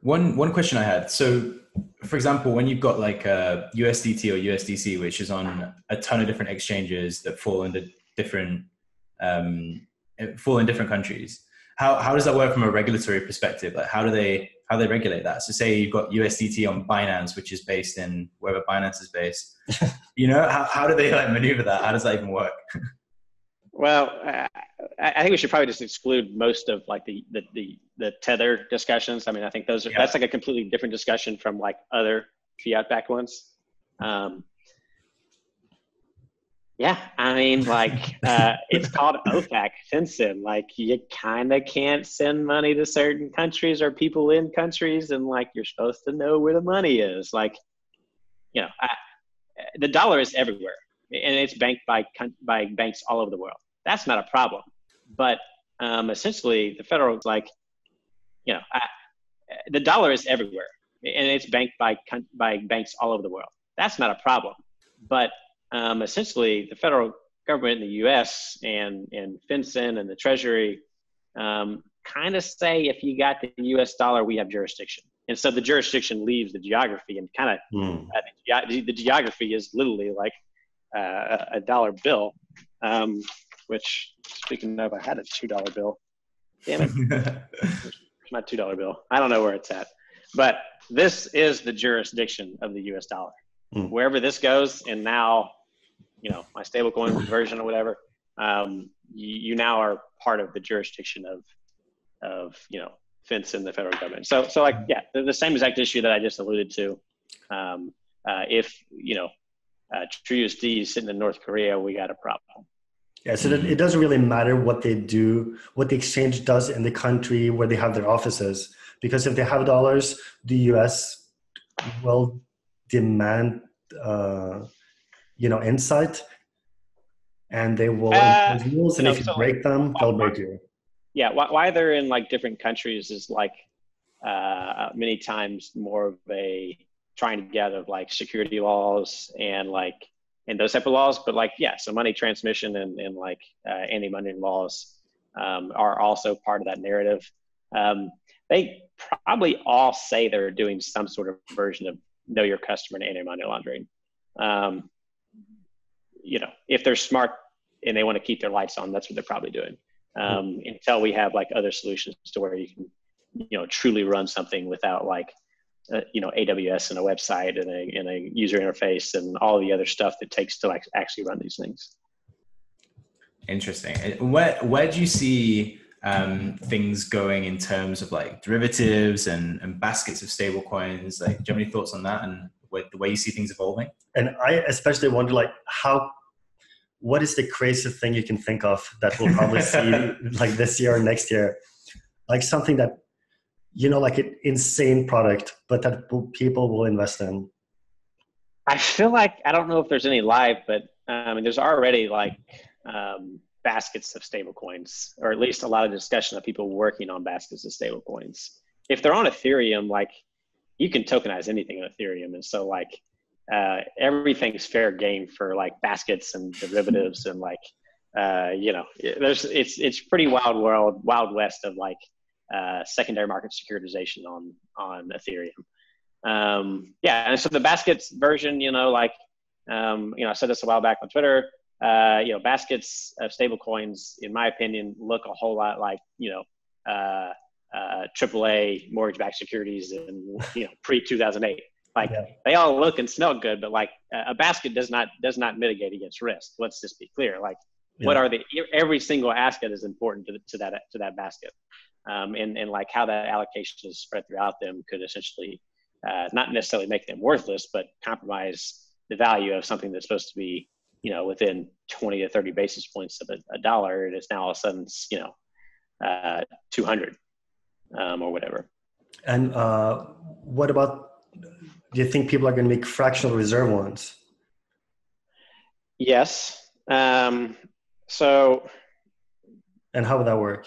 One question I had. So, for example, when you've got like a USDT or USDC, which is on a ton of different exchanges that um, fall in different countries, how does that work from a regulatory perspective? Like, how they regulate that? So, say you've got USDT on Binance, which is based in wherever Binance is based. How do they like maneuver that? How does that even work? Well, I think we should probably just exclude most of like the tether discussions. I mean, I think that's like a completely different discussion from like other fiat-backed ones. Yeah, I mean, like it's called OFAC, FinCEN. Like you kind of can't send money to certain countries or people in countries, and like you're supposed to know where the money is. Like, the dollar is everywhere, and it's banked by banks all over the world. That's not a problem. But essentially, the federal is like, the dollar is everywhere, and it's banked by banks all over the world. That's not a problem. But essentially, the federal government in the U.S. and FinCEN and the Treasury kind of say, if you got the U.S. dollar, we have jurisdiction. And so the jurisdiction leaves the geography, and kind of the geography is literally like a dollar bill, which, speaking of, I had a $2 bill. Damn it. My $2 bill. I don't know where it's at. But this is the jurisdiction of the US dollar. Wherever this goes, and now, my stablecoin version or whatever, you now are part of the jurisdiction of FinCEN, the federal government. So like, yeah, the same exact issue that I just alluded to. If, TrueUSD is sitting in North Korea, we got a problem. Yeah, so that it doesn't really matter what they do, what the exchange does in the country where they have their offices, because if they have dollars, the US will demand, insight, and they will impose rules, and if you break them, they'll break you. Yeah, why they're in like different countries is like many times more of a trying to get of like security laws and those type of laws. But like, yeah, so money transmission and like anti-money laws are also part of that narrative. They probably all say they're doing some sort of version of know your customer and anti-money laundering. If they're smart and they want to keep their lights on, that's what they're probably doing. Until we have like other solutions to where you can, truly run something without like, AWS and a website and a user interface and all the other stuff that takes to like actually run these things. Interesting. Where do you see things going in terms of like derivatives and baskets of stable coins? Like, do you have any thoughts on that and the way you see things evolving? And I especially wonder, like, what is the craziest thing you can think of that we'll probably see like this year or next year? Like something that, like an insane product, but that people will invest in. I feel like, I don't know if there's any live, but there's already like baskets of stable coins, or at least a lot of discussion of people working on baskets of stable coins. If they're on Ethereum, like you can tokenize anything on Ethereum. And so like everything's fair game for like baskets and derivatives and like, it's pretty wild west of like secondary market securitization on Ethereum. And so the baskets version, I said this a while back on Twitter, baskets of stable coins, in my opinion, look a whole lot like, AAA mortgage-backed securities in, pre-2008. Like they all look and smell good, but like a basket does not mitigate against risk. Let's just be clear. Like what are every single asset is important to that basket. And like how that allocation is spread throughout them could essentially not necessarily make them worthless, but compromise the value of something that's supposed to be, within 20 to 30 basis points of a dollar. And it's now all of a sudden, 200 or whatever. And what about, do you think people are going to make fractional reserve ones? Yes. And how would that work?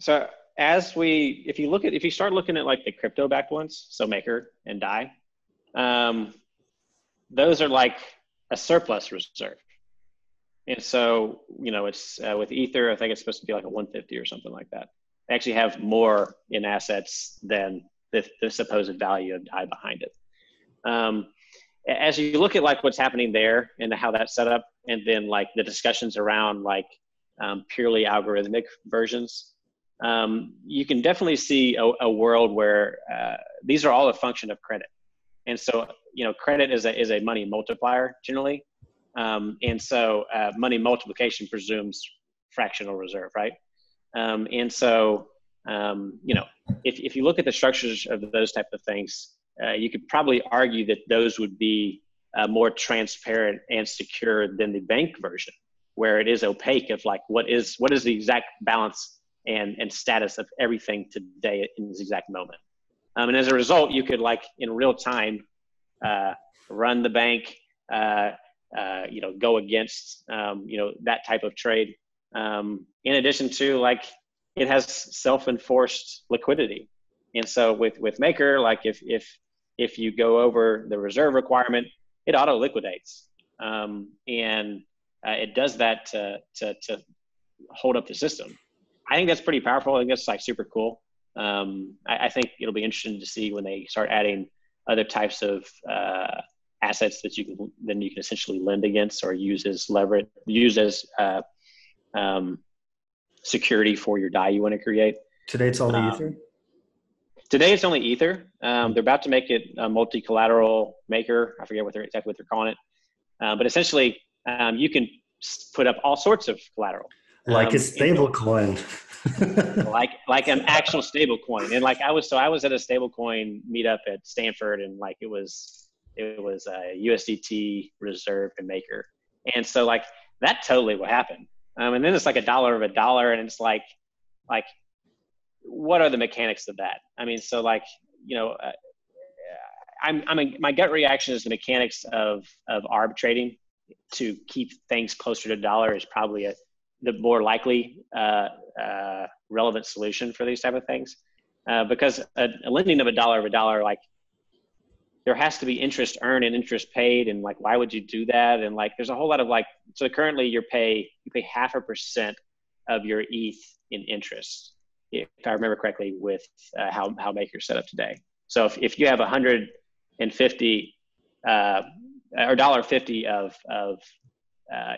So if you start looking at like the crypto backed ones, so Maker and DAI, those are like a surplus reserve. And so, it's with Ether, I think it's supposed to be like a 150 or something like that. actually have more in assets than the supposed value of DAI behind it. As you look at like what's happening there and how that's set up, and then like the discussions around like purely algorithmic versions, you can definitely see a world where these are all a function of credit. And so, credit is a money multiplier generally. And so money multiplication presumes fractional reserve, right? And so, if you look at the structures of those type of things, you could probably argue that those would be more transparent and secure than the bank version, where it is opaque of like what is the exact balance and status of everything today in this exact moment. And as a result, you could like in real time run the bank, go against that type of trade. In addition to like it has self-enforced liquidity. And so with Maker, like if you go over the reserve requirement, it auto liquidates, and it does that to hold up the system. I think that's pretty powerful. I think that's like super cool. I think it'll be interesting to see when they start adding other types of assets that you can essentially lend against or use as leverage, use as security for your DAI you want to create. Today it's only Ether? Today it's only Ether. They're about to make it a multi-collateral Maker. I forget exactly what they're calling it. But essentially, you can put up all sorts of collateral. Like a stable coin. like an actual stable coin. And like I was at a stablecoin meetup at Stanford, and like it was a USDT reserve and Maker. And so like that totally will happen. And then it's like $1 of $1, and it's like what are the mechanics of that? I mean, so like, my gut reaction is the mechanics of arb trading to keep things closer to $1 is probably the more likely relevant solution for these type of things, because a lending of $1 of $1, like there has to be interest earned and interest paid, and like why would you do that? And like there's a whole lot of like, so currently you pay 0.5% of your ETH in interest, if I remember correctly, with how Maker's set up today. So if you have 150 or $1.50 of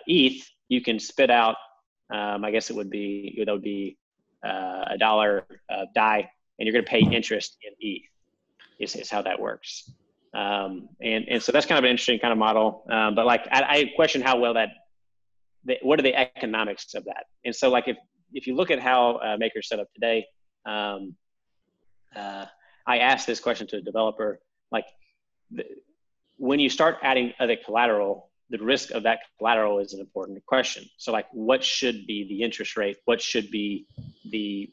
ETH, you can spit out, I guess that would be $1 DAI, and you're going to pay interest in ETH. Is how that works. And so that's kind of an interesting kind of model. But like I question how well what are the economics of that? And so like if you look at how Maker's set up today, I asked this question to a developer, like when you start adding other collateral, the risk of that collateral is an important question. So like what should be the interest rate? What should be the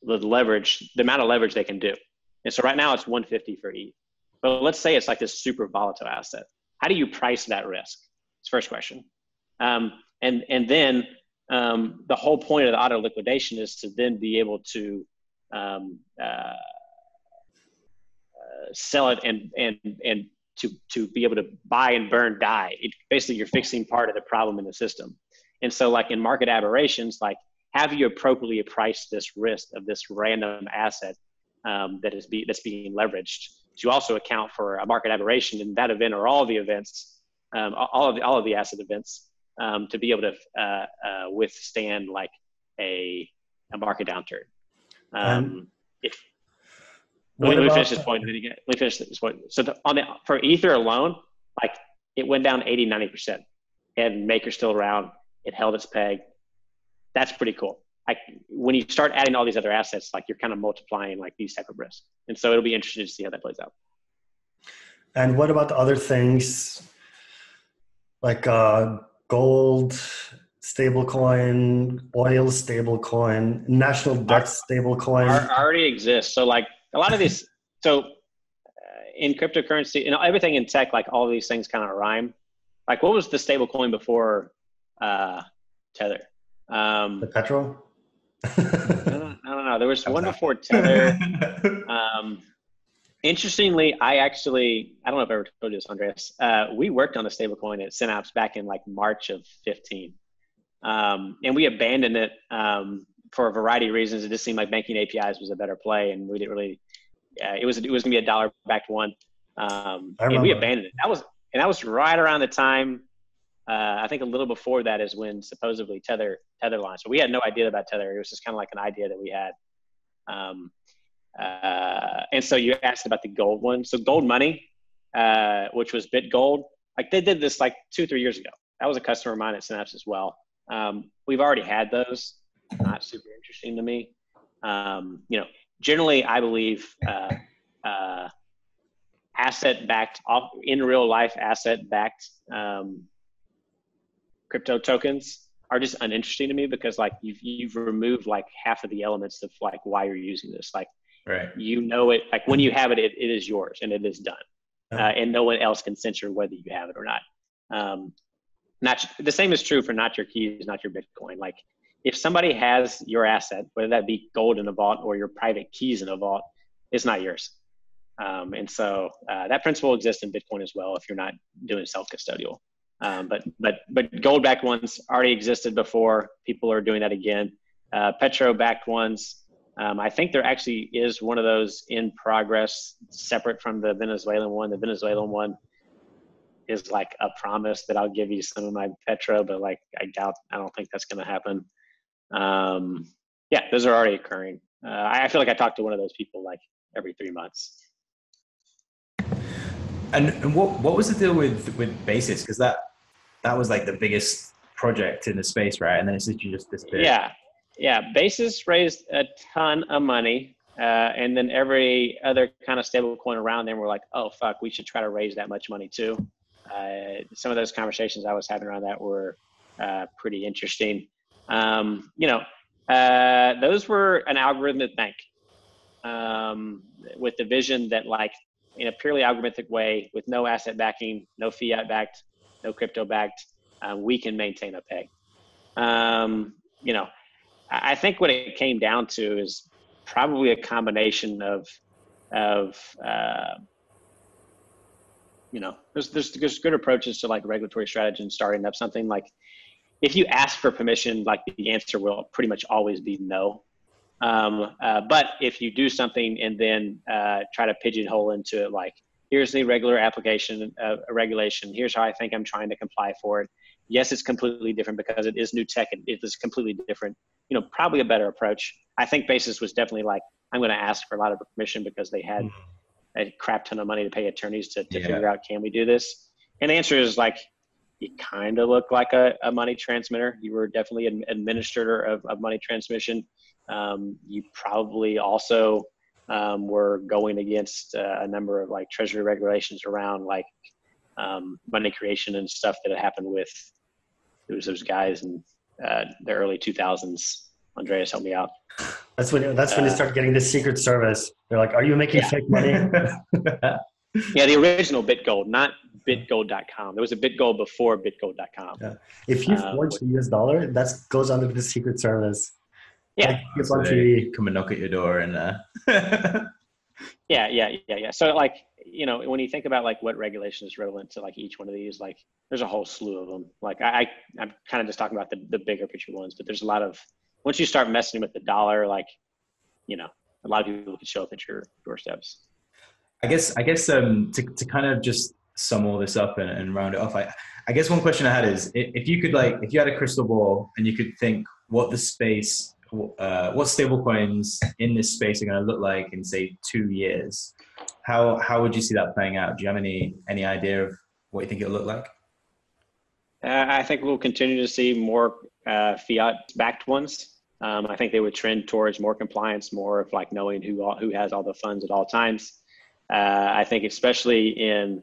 leverage, the amount of leverage they can do? And so right now it's 150 for ETH. But let's say it's like this super volatile asset. How do you price that risk? It's the first question. And then the whole point of the auto liquidation is to then be able to sell it and to be able to buy and burn DAI. Basically, you're fixing part of the problem in the system. And so like in market aberrations, like have you appropriately priced this risk of this random asset that's being leveraged to also account for a market aberration in that event, or all of the events, all of the asset events, to be able to withstand like a market downturn. Let me finish this point. Let me finish this point. So for Ether alone, like it went down 80-90%, and Maker's still around. It held its peg. That's pretty cool. Like when you start adding all these other assets, like you're kind of multiplying like these type of risks. And so it'll be interesting to see how that plays out. And what about other things like gold stablecoin, oil stablecoin, national debt stablecoin? Already exists. So like a lot of these, in cryptocurrency and everything in tech, like all of these things kind of rhyme. Like what was the stablecoin before Tether? The petrol? I don't know. There was one before Tether. Interestingly, I don't know if I ever told you this, Andreas. We worked on the stablecoin at Synapse back in like March of 15. And we abandoned it for a variety of reasons. It just seemed like banking APIs was a better play, and we didn't really. It was going to be a dollar-backed one, and we abandoned it. That was right around the time. I think a little before that is when supposedly Tether launched. So we had no idea about Tether. It was just kind of like an idea that we had. And so you asked about the gold one. So gold money, which was BitGold, like they did this like 2-3 years ago. That was a customer of mine at Synapse as well. We've already had those. Not super interesting to me. Generally I believe asset-backed, in real life asset-backed crypto tokens are just uninteresting to me because like you've removed like half of the elements of like why you're using this. Like, right. It, like when you have it, it is yours and it is done. And no one else can censor whether you have it or not. Not the same is true for not your keys, not your Bitcoin. Like if somebody has your asset, whether that be gold in a vault or your private keys in a vault, it's not yours. And so that principle exists in Bitcoin as well if you're not doing self-custodial. But gold-backed ones already existed before. People are doing that again. Petro-backed ones, I think there actually is one of those in progress, separate from the Venezuelan one. The Venezuelan one is like a promise that I'll give you some of my Petro, but like I don't think that's going to happen. Yeah, those are already occurring. I feel like I talk to one of those people like every 3 months. And what was the deal with Basis? Because that was like the biggest project in the space, right? And then it's literally just disappeared. Yeah. Basis raised a ton of money, and then every other kind of stablecoin around them were like, "Oh fuck, we should try to raise that much money too." Some of those conversations I was having around that were pretty interesting. Those were an algorithmic bank with the vision that like, in a purely algorithmic way, with no asset backing, no fiat backed, no crypto backed, we can maintain a peg. I think what it came down to is probably a combination of there's good approaches to like regulatory strategy and starting up something. Like if you ask for permission, like the answer will pretty much always be no. But if you do something and then try to pigeonhole into it, like here's the regular application, a regulation, here's how I think I'm trying to comply for it. Yes, it's completely different because it is new tech and it is completely different. Probably a better approach. I think Basis was definitely like, I'm going to ask for a lot of permission because they had a crap ton of money to pay attorneys to figure out, can we do this? And the answer is like, you kind of look like a money transmitter. You were definitely an administrator of money transmission. You probably also were going against a number of like treasury regulations around like money creation and stuff that had happened with those guys in the early 2000s. Andreas, help me out. That's when you start getting the Secret Service. They're like, "Are you making fake money?" Yeah, the original BitGold, not BitGold.com. There was a BitGold before BitGold.com. Yeah. If you forge the US dollar, that goes under the Secret Service. Yeah. Like, so they come and knock at your door and Yeah. So like, when you think about like what regulation is relevant to like each one of these, like there's a whole slew of them. Like I'm kind of just talking about the bigger picture ones, but there's a lot of, once you start messing with the dollar, like, a lot of people can show up at your doorsteps. I guess to kind of just sum all this up and round it off, I guess one question I had is if you had a crystal ball and you could think what the space, what stablecoins in this space are going to look like in say 2 years, how would you see that playing out? Do you have any idea of what you think it'll look like? I think we'll continue to see more fiat-backed ones. I think they would trend towards more compliance, more of like knowing who has all the funds at all times. I think especially in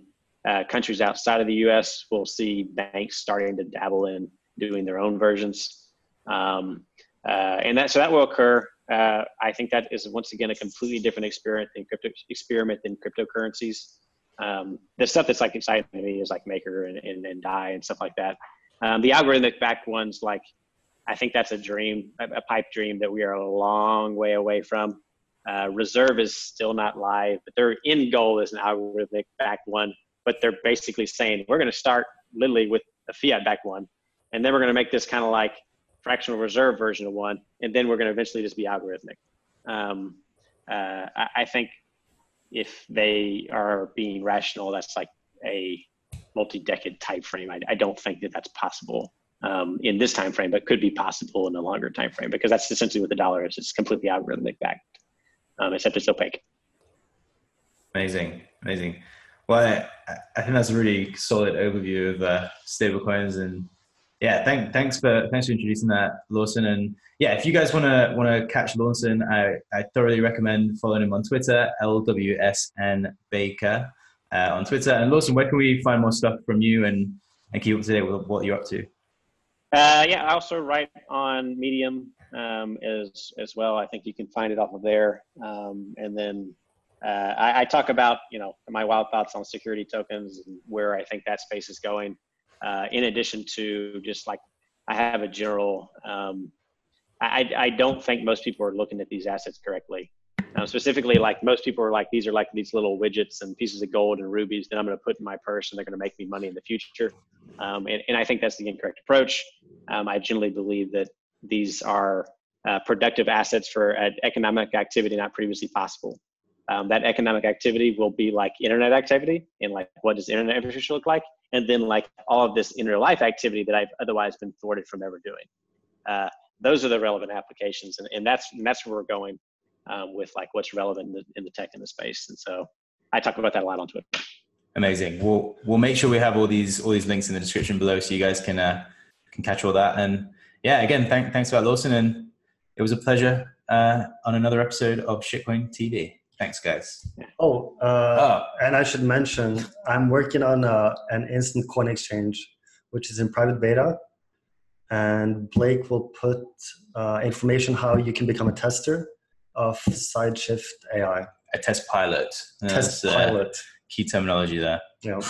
countries outside of the U.S., we'll see banks starting to dabble in doing their own versions, and that will occur. I think that is once again a completely different experiment than cryptocurrencies. The stuff that's like exciting to me is like Maker and DAI and stuff like that. The algorithmic backed ones, like I think that's a dream, a pipe dream that we are a long way away from. Reserve is still not live, but their end goal is an algorithmic backed one. But they're basically saying we're going to start literally with a fiat backed one, and then we're going to make this kind of like fractional reserve version of one, and then we're going to eventually just be algorithmic. I think if they are being rational, that's like a multi-decade time frame. I don't think that that's possible in this time frame, but could be possible in a longer time frame, because that's essentially what the dollar is. It's completely algorithmic backed, except it's opaque. Amazing. Well, I think that's a really solid overview of stablecoins, and yeah, thanks for introducing that, Lawson. And yeah, if you guys want to catch Lawson, I thoroughly recommend following him on Twitter, LWSN Baker on Twitter. And Lawson, where can we find more stuff from you and keep up to date with what you're up to? Yeah, I also write on Medium as well. I think you can find it off of there. And then I talk about, my wild thoughts on security tokens and where I think that space is going. In addition to just like, I have a general, I don't think most people are looking at these assets correctly. Specifically, like most people are like, these are like these little widgets and pieces of gold and rubies that I'm going to put in my purse and they're going to make me money in the future. And I think that's the incorrect approach. I generally believe that these are productive assets for economic activity not previously possible. That economic activity will be like internet activity, and like, what does internet infrastructure look like? And then like all of this in real life activity that I've otherwise been thwarted from ever doing. Those are the relevant applications. And that's where we're going with like what's relevant in the tech in the space. And so I talk about that a lot on Twitter. Amazing. We'll make sure we have all these links in the description below, so you guys can catch all that. And yeah, again, thanks for that, Lawson. And it was a pleasure on another episode of Shitcoin TV. Thanks, guys. And I should mention, I'm working on an instant coin exchange, which is in private beta. And Blake will put information how you can become a tester of sideshift.ai. A test pilot. Test pilot. Key terminology there. Yeah.